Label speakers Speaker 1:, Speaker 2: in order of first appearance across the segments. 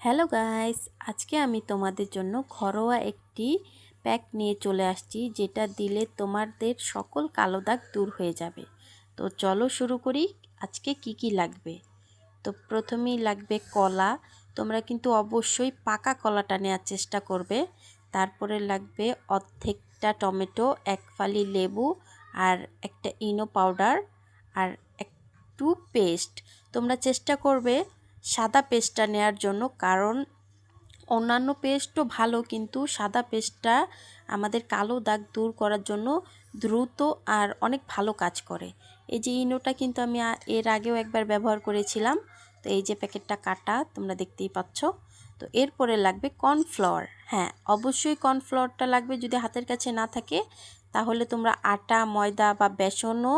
Speaker 1: Hello guys, আজকে আমি তোমাদের জন্য ঘরোয়া একটি প্যাক নিয়ে চলে আসছি, যেটা দিলে তোমাদের সকল কালো দাগ দূর হয়ে যাবে। তো চলো শুরু করি। আজকে কি কি লাগবে? তো প্রথমেই লাগবে কলা। তোমরা কিন্তু অবশ্যই পাকা কলাটা নেওয়ার চেষ্টা করবে। তারপরে লাগবে অর্ধেকটা টমেটো, এক ফালি লেবু, আর একটা ইনো পাউডার, আর একটু পেস্ট। তোমরা চেষ্টা করবে সাদা পেস্টটা নেওয়ার জন্য, কারণ অন্যান্য পেস্টও ভালো, কিন্তু সাদা পেস্টটা আমাদের কালো দাগ দূর করার জন্য দ্রুত আর অনেক ভালো কাজ করে। এই যে ইনোটা কিন্তু আমি এর আগেও একবার ব্যবহার করেছিলাম। তো এই যে প্যাকেটটা কাটা, তোমরা দেখতেই পাচ্ছ। তো এরপরে লাগবে কর্নফ্লাওয়ার। হ্যাঁ, অবশ্যই কর্নফ্লাওয়ারটা লাগবে। যদি হাতের কাছে না থাকে তাহলে তোমরা আটা, ময়দা বা বেসনও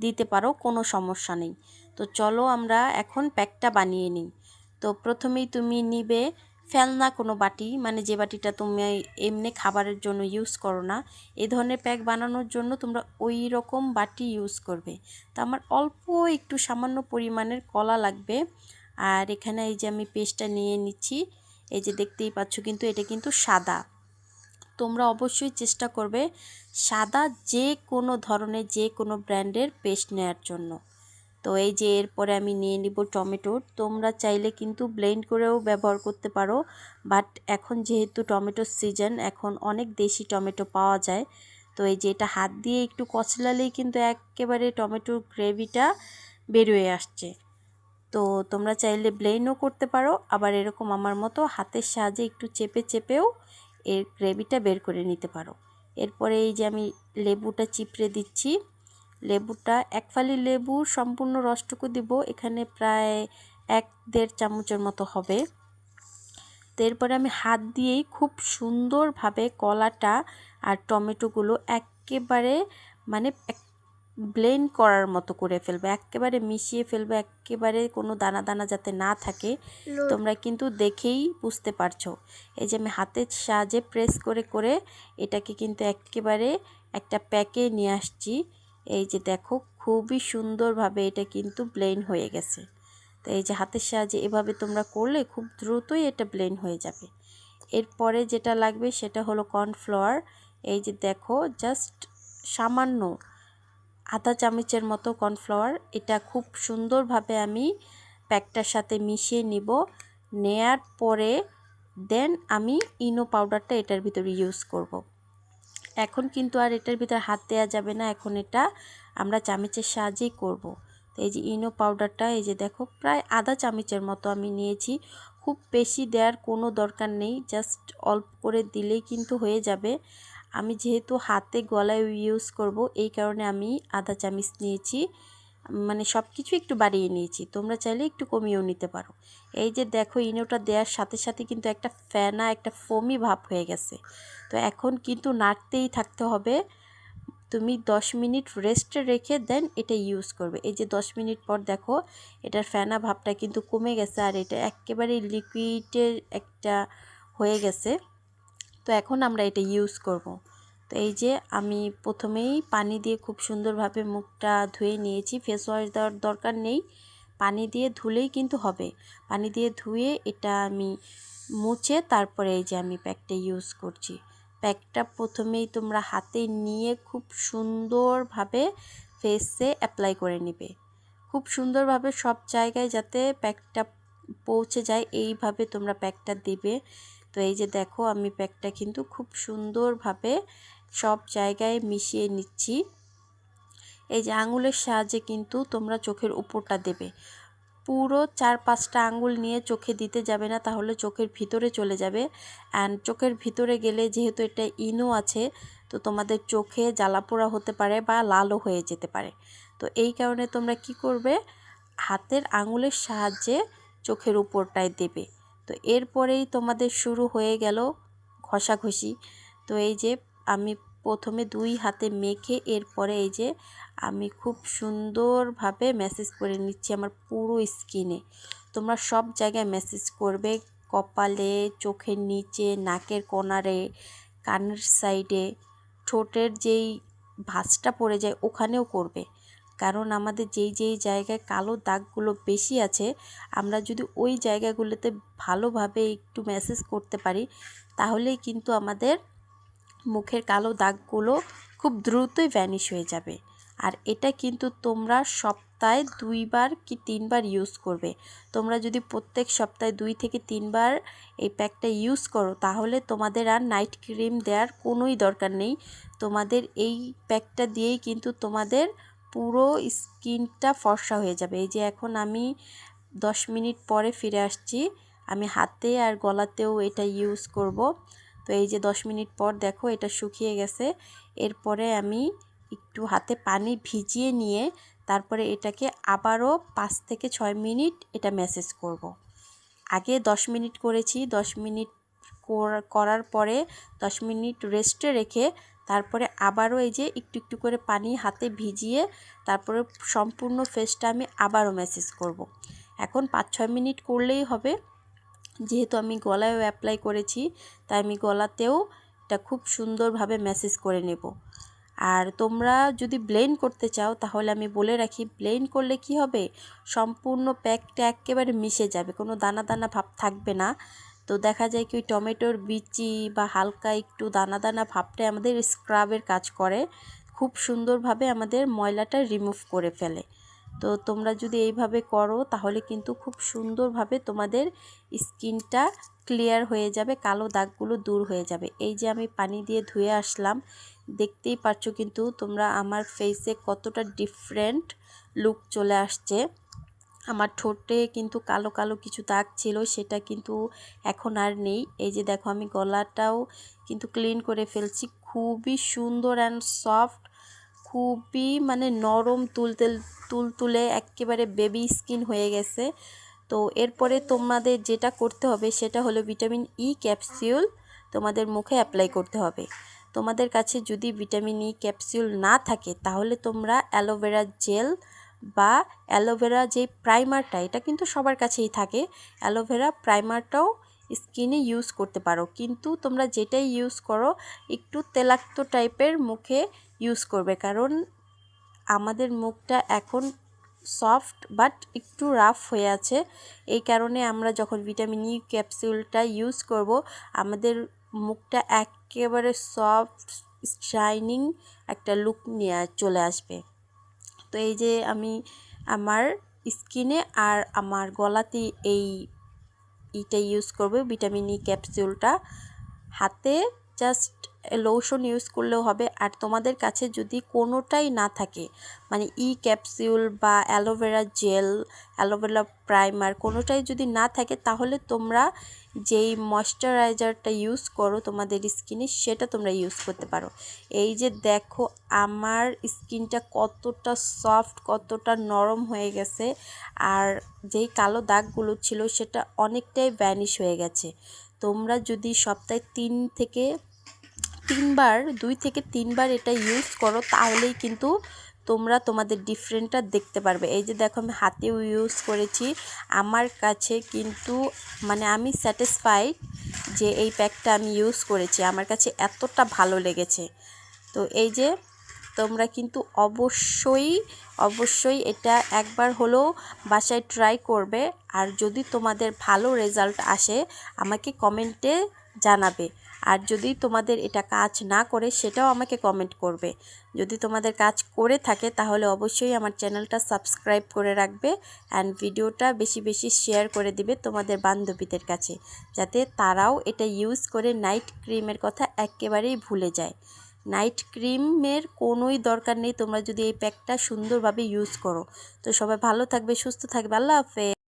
Speaker 1: দিতে পারো, কোনো সমস্যা নেই। তো চলো আমরা এখন প্যাকটা বানিয়ে নিই। তো প্রথমেই তুমি নিবে ফেলনা কোনো বাটি, মানে যে বাটিটা তুমি এমনি খাবারের জন্য ইউজ করো না, এই ধরনের প্যাক বানানোর জন্য তোমরা ওই রকম বাটি ইউজ করবে। তো আমার অল্প একটু সামান্য পরিমাণের কলা লাগবে। আর এখানে এই যে আমি পেস্টটা নিয়ে নিচ্ছি, এই যে দেখতেই পাচ্ছ, কিন্তু এটা কিন্তু সাদা। তোমরা অবশ্যই চেষ্টা করবে সাদা যে কোনো ধরনের, যে কোনো ব্র্যান্ডের পেস্ট নেওয়ার জন্য। তো এই যে এরপরে আমি নিয়ে নিব টমেটো। তোমরা চাইলে কিন্তু ব্লেন্ড করেও ব্যবহার করতে পারো, বাট এখন যেহেতু টমেটোর সিজন, এখন অনেক দেশি টমেটো পাওয়া যায়। তো এই যে এটা হাত দিয়ে একটু কচলালেই কিন্তু একেবারে টমেটোর গ্রেভিটা বেরিয়ে আসছে। তো তোমরা চাইলে ব্লেন্ডও করতে পারো, আবার এরকম আমার মতো হাতের সাহায্যে একটু চেপে চেপেও এর গ্রেভিটা বের করে নিতে পারো। এরপরে এই যে আমি লেবুটা চিপড়ে দিচ্ছি। লেবুটা এক ফালি লেবুর সম্পূর্ণ রসটুকু দিব, এখানে প্রায় 1-1.5 চামচের মতো হবে। তো এরপরে আমি হাত দিয়েই খুব সুন্দরভাবে কলাটা আর টমেটোগুলো একেবারে মানে ব্লেন্ড করার মতো করে ফেলবে, একেবারে মিশিয়ে ফেলবে, একেবারে কোনো দানা দানা যাতে না থাকে। তোমরা কিন্তু দেখেই বুঝতে পারছো। এই যে আমি হাতের সাহায্যে প্রেস করে করে এটাকে কিন্তু একেবারে একটা প্যাকে নিয়ে আসছি। এই যে দেখো, খুবই সুন্দরভাবে এটা কিন্তু ব্লেন্ড হয়ে গেছে। তো এই যে হাতের সাহায্যে এভাবে তোমরা করলে খুব দ্রুতই এটা ব্লেন্ড হয়ে যাবে। এরপরে যেটা লাগবে সেটা হলো কর্নফ্লাওয়ার। এই যে দেখো, জাস্ট সামান্য আধা চামচের মতো কর্নফ্লাওয়ার। এটা খুব সুন্দরভাবে আমি প্যাকটার সাথে মিশিয়ে নিব। নেয়ার পরে দেন আমি ইনো পাউডারটা এটার ভিতরে ইউজ করব। এখন কিন্তু আর এটার ভিতরে হাত দেওয়া যাবে না, এখন এটা আমরা চামচের সাহায্যেই করব। তো এই যে ইনো পাউডারটা, এই যে দেখো, প্রায় আধা চামচের মতো আমি নিয়েছি। খুব বেশি দেওয়ার কোনো দরকার নেই, জাস্ট অল্প করে দিলেই কিন্তু হয়ে যাবে। আমি যেহেতু হাতে গলায় ইউজ করব, এই কারণে আমি আধা চামচ নিয়েছি, মানে সব কিছু একটু বাড়িয়ে নিয়েছি। তোমরা চাইলে একটু কমিয়েও নিতে পারো। এই যে দেখো, ইনোটা দেওয়ার সাথে সাথে কিন্তু একটা ফেনা, একটা ফোমি ভাব হয়ে গেছে। তো এখন কিন্তু নাড়তেই থাকতে হবে। তুমি 10 মিনিট রেস্টে রেখে দেন এটা ইউজ করবে। এই যে 10 মিনিট পর দেখো, এটার ফেনা ভাবটা কিন্তু কমে গেছে, আর এটা একেবারে লিকুইডের একটা হয়ে গেছে। তো এখন আমরা এটা ইউজ করব। তো এই যে আমি প্রথমেই পানি দিয়ে খুব সুন্দরভাবে মুখটা ধুয়ে নিয়েছি। ফেস ওয়াশ দেওয়ার দরকার নেই, পানি দিয়ে ধুলেই কিন্তু হবে। পানি দিয়ে ধুয়ে এটা আমি মুছে তারপরে এই যে আমি প্যাকটা ইউজ করছি। প্যাকটা প্রথমেই তোমরা হাতে নিয়ে খুব সুন্দরভাবে ফেসে অ্যাপ্লাই করে নেবে। খুব সুন্দরভাবে সব জায়গায় যাতে প্যাকটা পৌঁছে যায়, এইভাবে তোমরা প্যাকটা দেবে। তো এই যে দেখো, আমি প্যাকটা কিন্তু খুব সুন্দরভাবে সব জায়গায় মিশিয়ে নিচ্ছি। এই যে আঙুলের সাহায্যে কিন্তু তোমরা চোখের উপরটা দেবে। পুরো 4-5টা আঙুল নিয়ে চোখে দিতে যাবে না, তাহলে চোখের ভিতরে চলে যাবে। অ্যান্ড চোখের ভিতরে গেলে যেহেতু এটা ইনো আছে, তো তোমাদের চোখে জ্বালাপোড়া হতে পারে বা লালও হয়ে যেতে পারে। তো এই কারণে তোমরা কি করবে, হাতের আঙুলের সাহায্যে চোখের উপরটায় দেবে। তো এরপরেই তোমাদের শুরু হয়ে গেল ঘষাঘষি। তো এই যে আমি প্রথমে 2 হাতে মেখে এরপরে এই যে আমি খুব সুন্দরভাবে ম্যাসেজ করে নিচ্ছি আমার পুরো স্কিনে। তোমরা সব জায়গায় ম্যাসেজ করবে, কপালে, চোখের নিচে, নাকের কোণারে, কানের সাইডে, ঠোঁটের যেই ভাঁজটা পড়ে যায় ওখানেও করবে। কারণ আমাদের যেই জায়গায় কালো দাগগুলো বেশি আছে আমরা যদি ওই জায়গাগুলোতে ভালোভাবে একটু ম্যাসাজ করতে পারি তাহলেই কিন্তু আমাদের মুখের কালো দাগগুলো খুব দ্রুতই ভ্যানিশ হয়ে যাবে। আর এটা কিন্তু তোমরা সপ্তাহে 2 বার কি 3 বার ইউজ করবে। তোমরা যদি প্রত্যেক সপ্তাহে 2 থেকে 3 বার এই প্যাকটা ইউজ করো তাহলে তোমাদের আর নাইট ক্রিম দেওয়ার কোনোই দরকার নেই। তোমাদের এই প্যাকটা দিয়েই কিন্তু তোমাদের পুরো স্কিনটা ফর্সা হয়ে যাবে। এই যে এখন আমি 10 মিনিট পরে ফিরে আসছি, আমি হাতে আর গলাতেও এটা ইউজ করব। তো এই যে 10 মিনিট পর দেখো এটা শুকিয়ে গেছে। এরপরে আমি একটু হাতে পানি ভিজিয়ে নিয়ে তারপরে এটাকে আবারও 5 থেকে 6 মিনিট এটা ম্যাসাজ করব। আগে 10 মিনিট করেছি, 10 মিনিট করার পরে 10 মিনিট রেস্টে রেখে তারপরে আবারও এই যে একটু করে পানি হাতে ভিজিয়ে তারপরে সম্পূর্ণ ফেসটা আমি আবারও ম্যাসাজ করব। এখন 5-6 মিনিট করলেই হবে। যেহেতু আমি গলায়ও অ্যাপ্লাই করেছি তাই আমি গলাতেও এটা খুব সুন্দরভাবে ম্যাসাজ করে নেব। আর তোমরা যদি ব্লেন্ড করতে চাও তাহলে আমি বলে রাখি, ব্লেন্ড করলে কি হবে, সম্পূর্ণ প্যাকটা একেবারে মিশে যাবে, কোনো দানা দানা ভাব থাকবে না। তো দেখা যায় কি ওই টমেটোর বিচি বা হালকা একটু দানা দানা ভাবটাই আমাদের স্ক্রাবের কাজ করে, খুব সুন্দরভাবে আমাদের ময়লাটা রিমুভ করে ফেলে। তো তোমরা যদি এইভাবে করো তাহলে কিন্তু খুব সুন্দরভাবে তোমাদের স্কিনটা ক্লিয়ার হয়ে যাবে, কালো দাগগুলো দূর হয়ে যাবে। এই যে আমি পানি দিয়ে ধুয়ে আসলাম, দেখতেই পাচ্ছ কিন্তু তোমরা আমার ফেসে কতটা ডিফারেন্ট লুক চলে আসছে। আমার ঠোঁটে কিন্তু কালো কালো কিছু দাগ ছিল সেটা কিন্তু এখন আর নেই। এই যে দেখো আমি গলাটাও কিন্তু ক্লিন করে ফেলছি, খুবই সুন্দর অ্যান্ড সফট, খুবই মানে নরম তুলতুলে একেবারে বেবি স্কিন হয়ে গেছে। তো এরপরে তোমাদের যেটা করতে হবে সেটা হলো ভিটামিন ই ক্যাপসিউল তোমাদের মুখে অ্যাপ্লাই করতে হবে। তোমাদের কাছে যদি ভিটামিন ই ক্যাপসিউল না থাকে তাহলে তোমরা অ্যালোভেরা জেল বা অ্যালোভেরা যে প্রাইমারটা, এটা কিন্তু সবার কাছেই থাকে, অ্যালোভেরা প্রাইমারটাও স্কিনে ইউজ করতে পারো। কিন্তু তোমরা যেটাই ইউজ করো একটু তেলাক্ত টাইপের মুখে ইউজ করবে, কারণ আমাদের মুখটা এখন সফট বাট একটু রাফ হয়ে আছে। এই কারণে আমরা যখন ভিটামিন ই ক্যাপসুলটা ইউজ করব আমাদের মুখটা একেবারে সফট শাইনিং একটা লুক নিয়ে চলে আসবে। তো এই যে আমি আমার স্কিনে আর আমার গলাতে এইটা ইউজ করব, ভিটামিন ই ক্যাপসুলটা। হাতে জাস্ট লোশন ইউজ করলেও হবে। আর তোমাদের কাছে যদি কোনোটাই না থাকে, মানে ই ক্যাপসিউল বা অ্যালোভেরা জেল, অ্যালোভেরা প্রাইমার কোনোটাই যদি না থাকে তাহলে তোমরা যেই ময়শ্চারাইজারটা ইউজ করো তোমাদের স্কিনে সেটা তোমরা ইউজ করতে পারো। এই যে দেখো আমার স্কিনটা কতটা সফট, কতটা নরম হয়ে গেছে, আর যেই কালো দাগগুলো ছিল সেটা অনেকটাই ভ্যানিশ হয়ে গেছে। তোমরা যদি সপ্তাহে 2 থেকে 3 বার এটা ইউজ করো তাহলেই কিন্তু তোমরা তোমাদের ডিফারেন্টটা দেখতে পারবে। এই যে দেখো আমি হাতেও ইউজ করেছি, আমার কাছে কিন্তু মানে আমি স্যাটিসফাইড যে এই প্যাকটা আমি ইউজ করেছি, আমার কাছে এতটা ভালো লেগেছে। তো এই যে তোমরা কিন্তু অবশ্যই এটা একবার হলেও বাসায় ট্রাই করবে। আর যদি তোমাদের ভালো রেজাল্ট আসে আমাকে কমেন্টে জানাবে, আর যদি তোমাদের এটা কাজ না করে সেটাও আমাকে কমেন্ট করবে। যদি তোমাদের কাজ করে থাকে তাহলে অবশ্যই আমার চ্যানেলটা সাবস্ক্রাইব করে রাখবে অ্যান্ড ভিডিওটা বেশি শেয়ার করে দিবে তোমাদের বান্ধবীদের কাছে, যাতে তারাও এটা ইউজ করে নাইট ক্রিমের কথা একেবারেই ভুলে যায়। নাইট ক্রিমের কোনোই দরকার নেই তোমরা যদি এই প্যাকটা সুন্দরভাবে ইউজ করো। তো সবাই ভালো থাকবে, সুস্থ থাকবে, আল্লাহ হাফেজ।